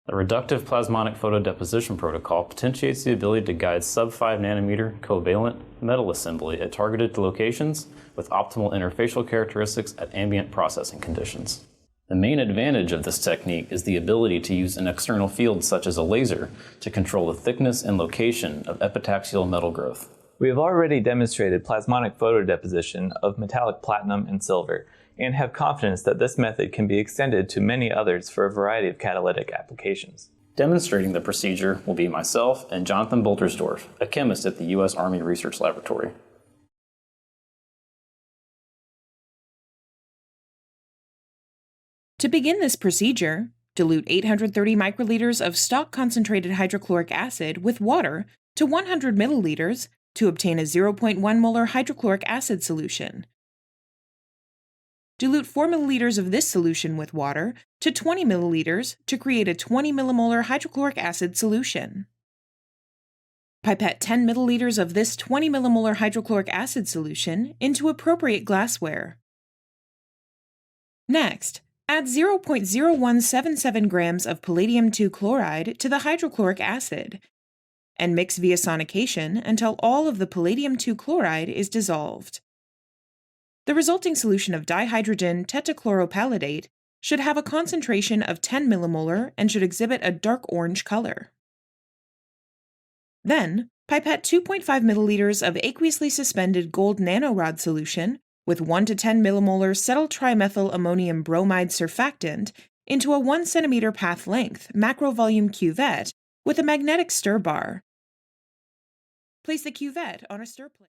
The reductive plasmonic photodeposition protocol potentiates the ability to guide sub-5 nanometer covalent metal assembly at targeted locations with optimal interfacial characteristics at ambient processing conditions. The main advantage of this technique is the ability to use an external field such as a laser to control the thickness and location of epitaxial metal growth. We have already demonstrated plasmonic photodeposition of metallic platinum and silver, and have confidence that this method can be extended to many others for a variety of catalytic applications. Demonstrating the procedure will be myself and Jonathan Boltersdorf, a chemist at the U.S. Army Research Laboratory. To begin this procedure, dilute 830 microliters of stock concentrated hydrochloric acid with water to 100 milliliters to obtain a 0.1 molar hydrochloric acid solution. Dilute 4 milliliters of this solution with water to 20 milliliters to create a 20 millimolar hydrochloric acid solution. Pipette 10 milliliters of this 20 millimolar hydrochloric acid solution into appropriate glassware. Next, add 0.0177 grams of palladium-2 chloride to the hydrochloric acid, and mix via sonication until all of the palladium-2 chloride is dissolved. The resulting solution of dihydrogen tetachloropalladate should have a concentration of 10 millimolar and should exhibit a dark orange color. Then, pipette 2.5 milliliters of aqueously-suspended gold nanorod solution with 1 to 10 millimolar cetyl trimethyl ammonium bromide surfactant into a 1 centimeter path length macrovolume cuvette with a magnetic stir bar. Place the cuvette on a stir plate.